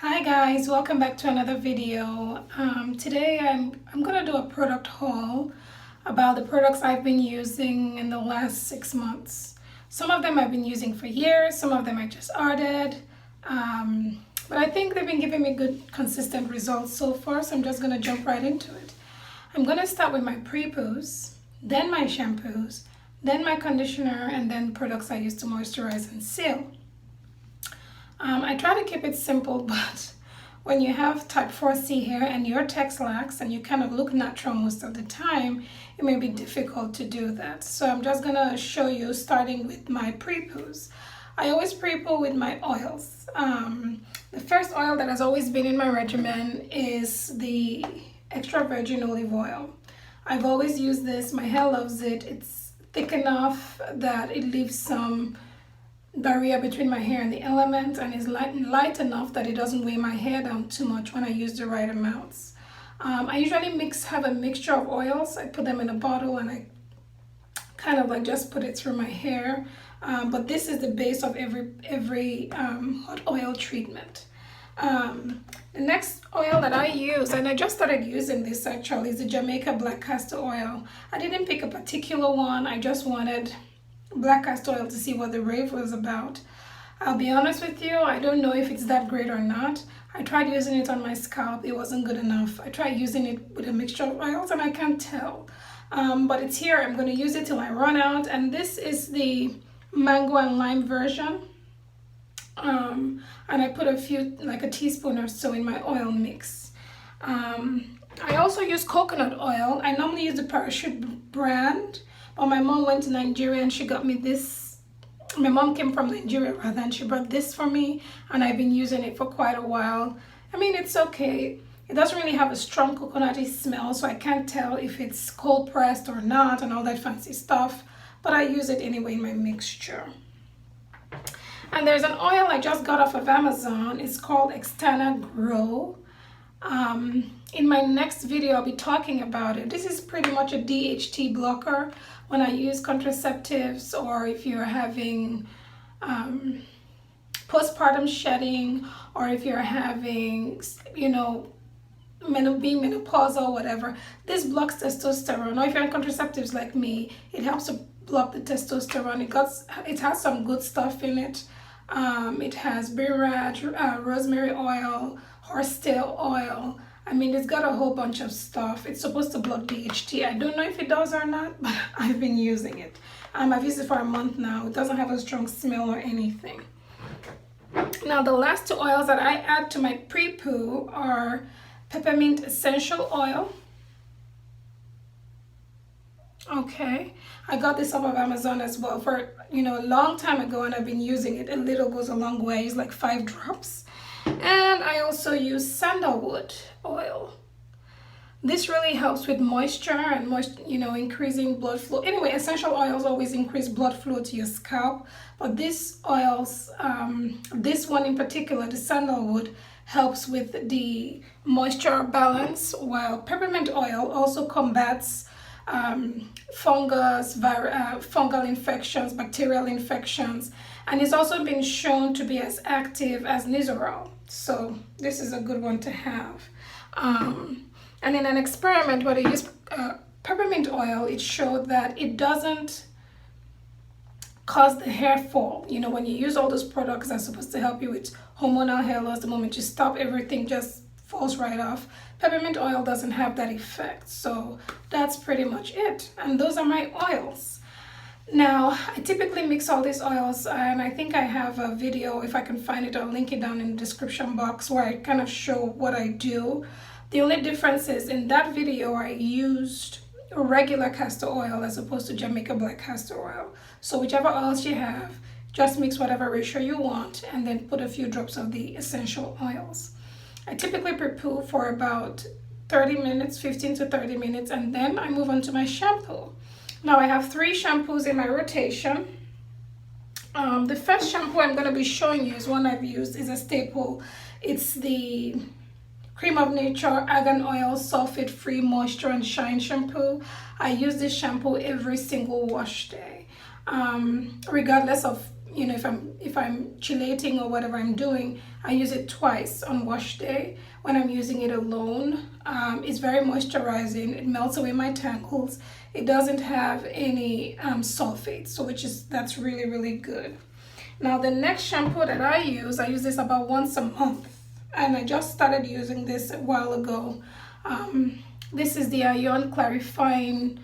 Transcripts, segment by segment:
Hi guys, welcome back to another video. Today I'm gonna do a product haul about the products I've been using in the last 6 months. Some of them I've been using for years, some of them I just ordered, but I think they've been giving me good consistent results so far, so I'm just gonna jump right into it. I'm gonna start with my pre-poos, then my shampoos, then my conditioner, and then products I use to moisturize and seal. I try to keep it simple, but when you have type 4C hair and you're texlaxed and you kind of look natural most of the time, it may be difficult to do that. So I'm just gonna show you starting with my pre-poos. I always pre-poo with my oils. The first oil that has always been in my regimen is the extra virgin olive oil. I've always used this. My hair loves it. It's thick enough that it leaves some barrier between my hair and the element, and is light enough that it doesn't weigh my hair down too much when I use the right amounts. I usually have a mixture of oils. I put them in a bottle and I kind of like just put it through my hair, but this is the base of every hot oil treatment. The next oil that I use, and I just started using this actually, is the Jamaica black castor oil. I didn't pick a particular one. I just wanted black castor oil to see what the rave was about. I'll be honest with you, I don't know if it's that great or not. I tried using it on my scalp, it wasn't good enough. I tried using it with a mixture of oils and I can't tell. But it's here. I'm going to use it till I run out, and this is the mango and lime version. And I put like a teaspoon or so in my oil mix. I also use coconut oil. I normally use the Parachute brand, but my mom went to Nigeria and she got me this. My mom came from Nigeria rather, and she brought this for me, and I've been using it for quite a while. I mean, it's okay. It doesn't really have a strong coconutty smell, so I can't tell if it's cold pressed or not and all that fancy stuff, but I use it anyway in my mixture. And there's an oil I just got off of Amazon. It's called Extana Grow. In my next video I'll be talking about it. This is pretty much a DHT blocker when I use contraceptives, or if you're having postpartum shedding, or if you're having, you know, being menopausal or whatever. This blocks testosterone. Or if you're on contraceptives like me, it helps to block the testosterone. It has some good stuff in it. It has birach, rosemary oil, horsetail oil. I mean, it's got a whole bunch of stuff. It's supposed to block DHT. I don't know if it does or not, but I've been using it. I've used it for a month now. It doesn't have a strong smell or anything. Now, the last two oils that I add to my pre-poo are peppermint essential oil. Okay, I got this off of Amazon as well for, you know, a long time ago, and I've been using it. A little goes a long way. It's like 5 drops. And I also use sandalwood oil. This really helps with moisture and increasing blood flow. Anyway, essential oils always increase blood flow to your scalp, but these oils, this one in particular, the sandalwood, helps with the moisture balance, while peppermint oil also combats fungus, fungal infections, bacterial infections, and it's also been shown to be as active as Nizoral. So this is a good one to have. And in an experiment where they used peppermint oil, it showed that it doesn't cause the hair fall. You know, when you use all those products that's supposed to help you with hormonal hair loss, the moment you stop, everything just falls right off. Peppermint oil doesn't have that effect. So that's pretty much it. And those are my oils. Now, I typically mix all these oils, and I think I have a video, if I can find it, I'll link it down in the description box, where I kind of show what I do. The only difference is in that video I used regular castor oil as opposed to Jamaica black castor oil. So whichever oils you have, just mix whatever ratio you want and then put a few drops of the essential oils. I typically pre-poo for about 30 minutes, 15 to 30 minutes, and then I move on to my shampoo. Now I have 3 shampoos in my rotation. The first shampoo I'm going to be showing you is one I've used, is a staple. It's the Cream of Nature Argan Oil Sulfate Free Moisture and Shine Shampoo. I use this shampoo every single wash day, regardless of, you know, if I'm if I'm chelating or whatever I'm doing, I use it twice on wash day. When I'm using it alone, it's very moisturizing. It melts away my tangles. It doesn't have any sulfates, so that's really, really good. Now the next shampoo that I use this about once a month, and I just started using this a while ago. This is the Ion Clarifying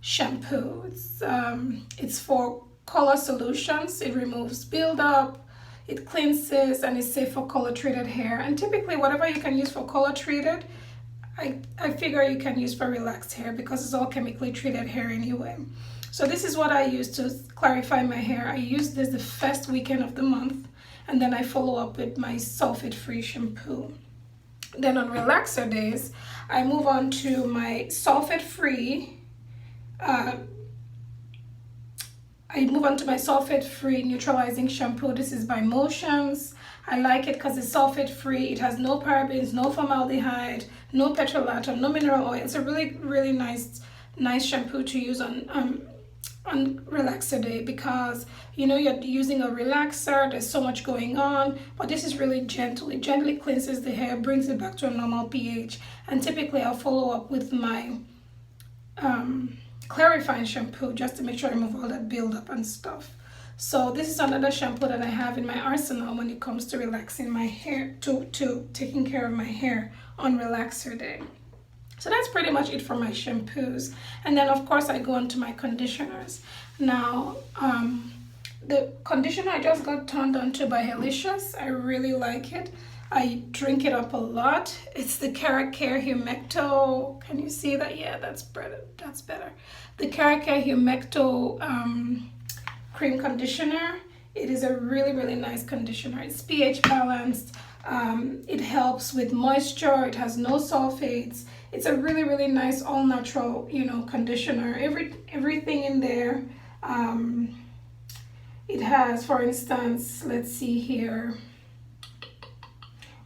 Shampoo. It's for color solutions. It removes buildup, it cleanses, and it's safe for color treated hair. And typically whatever you can use for color treated, I figure you can use for relaxed hair because it's all chemically treated hair anyway. So this is what I use to clarify my hair. I use this the first weekend of the month, and then I follow up with my sulfate-free shampoo. Then on relaxer days, I move on to my sulfate-free neutralizing shampoo. This is by Motions. I like it because it's sulfate free. It has no parabens, no formaldehyde, no petrolatum, no mineral oil. It's a really, really nice shampoo to use on relaxer day because you're using a relaxer. There's so much going on, but this is really gentle. It gently cleanses the hair, brings it back to a normal pH, and typically I'll follow up with my clarifying shampoo just to make sure I remove all that buildup and stuff. So this is another shampoo that I have in my arsenal when it comes to relaxing my hair, to taking care of my hair on relaxer day. So that's pretty much it for my shampoos. And then of course I go on to my conditioners. Now the conditioner I just got turned on to by Helicious. I really like it. I drink it up a lot. It's the Cara Care Humecto. Can you see that? Yeah, that's better. The Cara Care Humecto cream conditioner. It is a really, really nice conditioner. It's pH balanced. It helps with moisture. It has no sulfates. It's a really, really nice all natural, conditioner. Everything in there. It has, for instance, let's see here,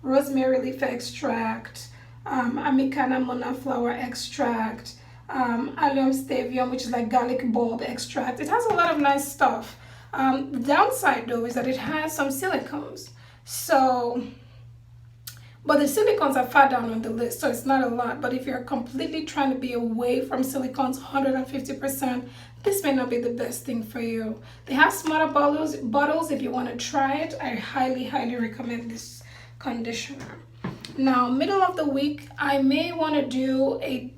rosemary leaf extract, Amicana monaflower extract, allium stavium, which is like garlic bulb extract. It has a lot of nice stuff. The downside though is that it has some silicones. But the silicones are far down on the list, so it's not a lot. But if you're completely trying to be away from silicones 150%, this may not be the best thing for you. They have smaller bottles if you want to try it. I highly, highly recommend this conditioner. Now, middle of the week, I may want to do a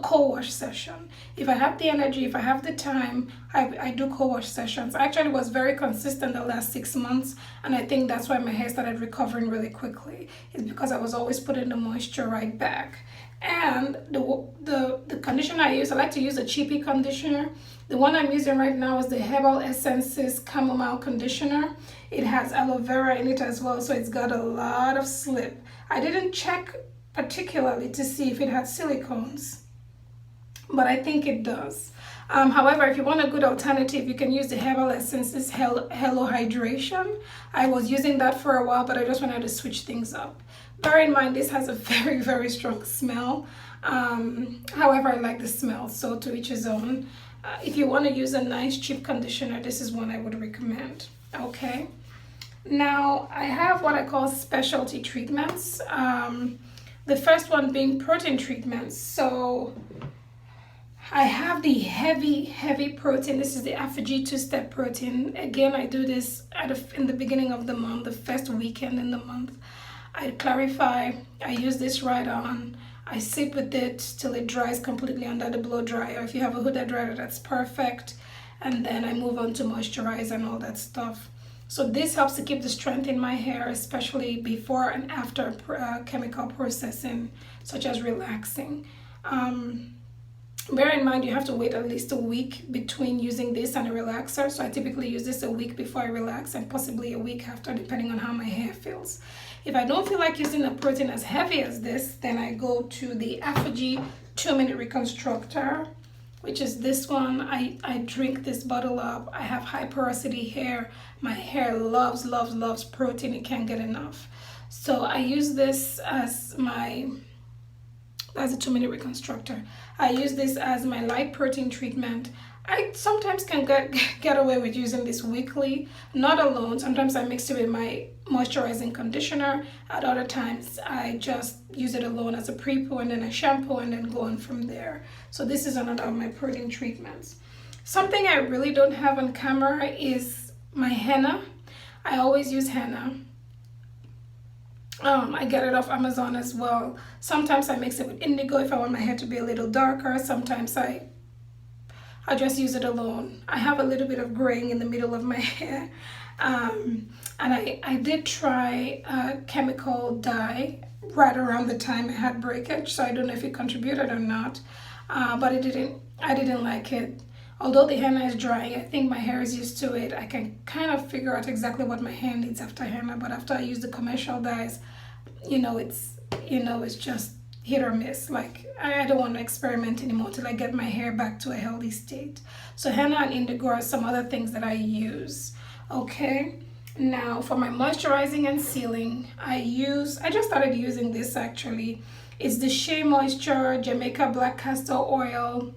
co-wash session. If I have the energy, if I have the time, I do co-wash sessions. I actually was very consistent the last 6 months, and I think that's why my hair started recovering really quickly. It's because I was always putting the moisture right back. And the conditioner I use, I like to use a cheapy conditioner. The one I'm using right now is the Herbal Essences Chamomile Conditioner. It has aloe vera in it as well, so it's got a lot of slip. I didn't check particularly to see if it had silicones, but I think it does. However, if you want a good alternative, you can use the Herbal Essences Hello Hydration. I was using that for a while, but I just wanted to switch things up. Bear in mind, this has a very, very strong smell. However, I like the smell, so to each his own. If you want to use a nice cheap conditioner, this is one I would recommend. Okay. Now, I have what I call specialty treatments. The first one being protein treatments. So I have the heavy protein. This is the Affinity 2-step protein. Again, I do this in the beginning of the month, the first weekend in the month. I clarify, I use this right on. I sit with it till it dries completely under the blow dryer. If you have a hooded dryer, that's perfect. And then I move on to moisturize and all that stuff. So this helps to keep the strength in my hair, especially before and after chemical processing, such as relaxing. Bear in mind, you have to wait at least a week between using this and a relaxer. So I typically use this a week before I relax and possibly a week after, depending on how my hair feels. If I don't feel like using a protein as heavy as this, then I go to the Affinity 2-minute reconstructor, which is this one. I drink this bottle up. I have high porosity hair. My hair loves protein. It can't get enough. So I use this as that's a 2-minute reconstructor. I use this as my light protein treatment. I sometimes can get away with using this weekly, not alone. Sometimes I mix it with my moisturizing conditioner. At other times, I just use it alone as a pre-poo and then a shampoo and then go on from there. So this is another of my protein treatments. Something I really don't have on camera is my henna. I always use henna. I get it off Amazon as well. Sometimes I mix it with indigo if I want my hair to be a little darker. Sometimes I just use it alone. I have a little bit of graying in the middle of my hair. And I did try a chemical dye right around the time I had breakage, so I don't know if it contributed or not. But I didn't like it. Although the henna is drying, I think my hair is used to it. I can kind of figure out exactly what my hair needs after henna, but after I use the commercial dyes, it's just hit or miss. Like, I don't want to experiment anymore till I get my hair back to a healthy state. So henna and indigo are some other things that I use. Okay, now for my moisturizing and sealing, I just started using this actually. It's the Shea Moisture Jamaica Black Castor Oil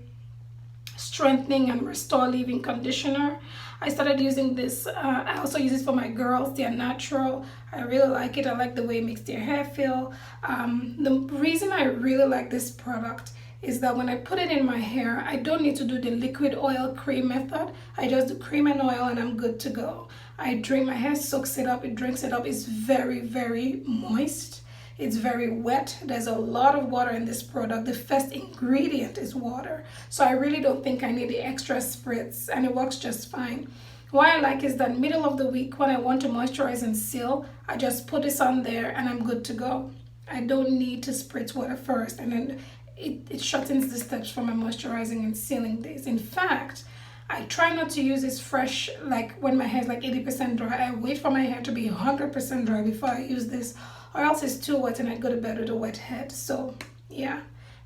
Strengthening and Restore Leave-In Conditioner. I started using this. I also use this for my girls. They're natural. I really like it. I like the way it makes their hair feel. The reason I really like this product is that when I put it in my hair, I don't need to do the liquid oil cream method. I just do cream and oil and I'm good to go. My hair soaks it up, it drinks it up. It's very, very moist. It's very wet. There's a lot of water in this product. The first ingredient is water. So I really don't think I need the extra spritz, and it works just fine. What I like is that middle of the week when I want to moisturize and seal, I just put this on there and I'm good to go. I don't need to spritz water first, and then it shortens the steps for my moisturizing and sealing days. In fact, I try not to use this fresh, like when my hair is like 80% dry. I wait for my hair to be 100% dry before I use this, or else it's too wet and I go to bed with a wet head. So yeah,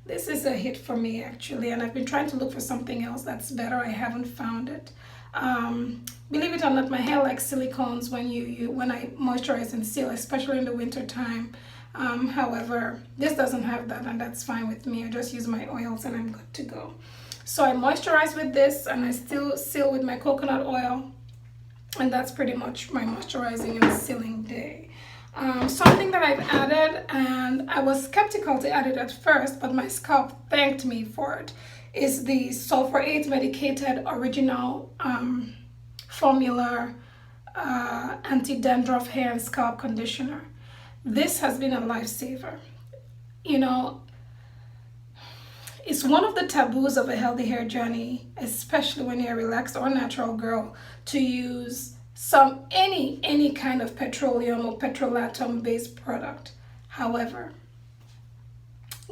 this is a hit for me actually, and I've been trying to look for something else that's better. I haven't found it. Believe it or not, my hair likes silicones when I moisturize and seal, especially in the winter time. However, this doesn't have that, and that's fine with me. I just use my oils and I'm good to go. So I moisturize with this and I still seal with my coconut oil, and that's pretty much my moisturizing and sealing day. Something that I've added, and I was skeptical to add it at first, but my scalp thanked me for it, is the sulfur-8 medicated original formula anti-dandruff hair and scalp conditioner. This has been a lifesaver. You know, it's one of the taboos of a healthy hair journey, especially when you're a relaxed or natural girl, to use any kind of petroleum or petrolatum based product. However,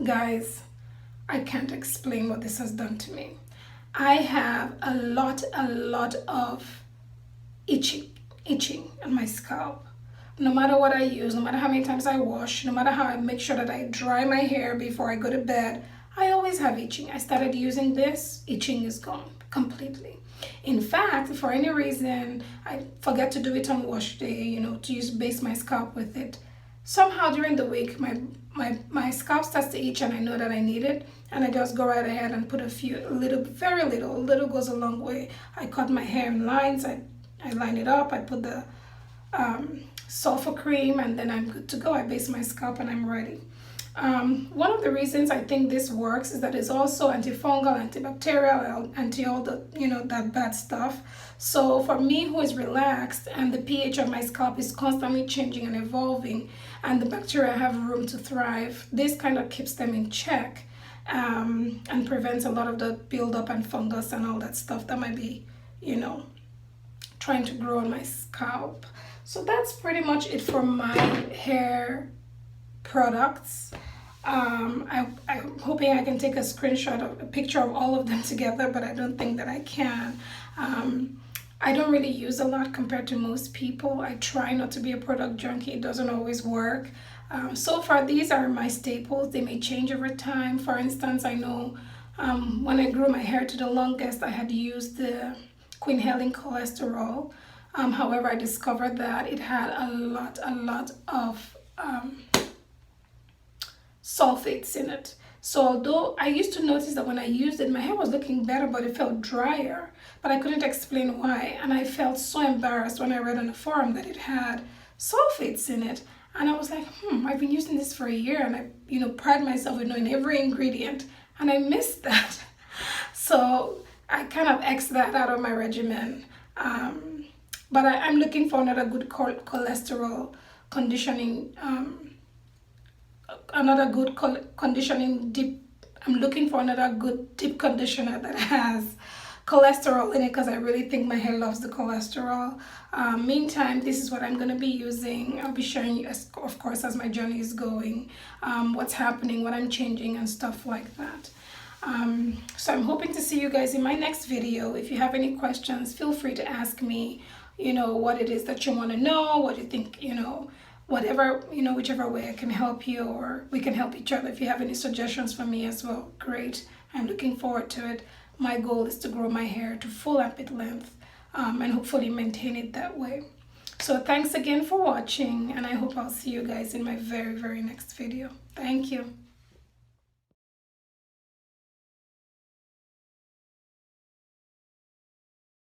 guys, I can't explain what this has done to me. I have a lot of itching on my scalp. No matter what I use, no matter how many times I wash, no matter how I make sure that I dry my hair before I go to bed, I always have itching. I started using this, itching is gone completely. In fact, if for any reason I forget to do it on wash day, to base my scalp with it, somehow during the week my scalp starts to itch and I know that I need it, and I just go right ahead and put very little goes a long way. I cut my hair in lines, I line it up, I put the sulfur cream, and then I'm good to go. I base my scalp and I'm ready. One of the reasons I think this works is that it's also antifungal, antibacterial, anti all the that bad stuff. So for me, who is relaxed and the pH of my scalp is constantly changing and evolving, and the bacteria have room to thrive, this kind of keeps them in check, and prevents a lot of the buildup and fungus and all that stuff that might be trying to grow on my scalp. So that's pretty much it for my hair products. I'm hoping I can take a picture of all of them together, but I don't think that I can. I don't really use a lot compared to most people. I try not to be a product junkie. It doesn't always work. So far, these are my staples. They may change over time. For instance, I know when I grew my hair to the longest, I had used the Queen Helen cholesterol. However, I discovered that it had a lot of sulfates in it. So although I used to notice that when I used it, my hair was looking better, but it felt drier. But I couldn't explain why. And I felt so embarrassed when I read on the forum that it had sulfates in it. And I was like, I've been using this for a year, and I, pride myself with knowing every ingredient, and I missed that. So I kind of X'd that out of my regimen. But I'm looking for another good cholesterol conditioning, conditioning deep. I'm looking for another good deep conditioner that has cholesterol in it, because I really think my hair loves the cholesterol. Meantime, this is what I'm going to be using. I'll be sharing you, of course, as my journey is going, what's happening, what I'm changing, and stuff like that. So I'm hoping to see you guys in my next video. If you have any questions, feel free to ask me, what it is that you want to know, what you think, whatever, whichever way I can help you, or we can help each other. If you have any suggestions for me as well, great. I'm looking forward to it. My goal is to grow my hair to full armpit length, and hopefully maintain it that way. So thanks again for watching, and I hope I'll see you guys in my very, very next video. Thank you.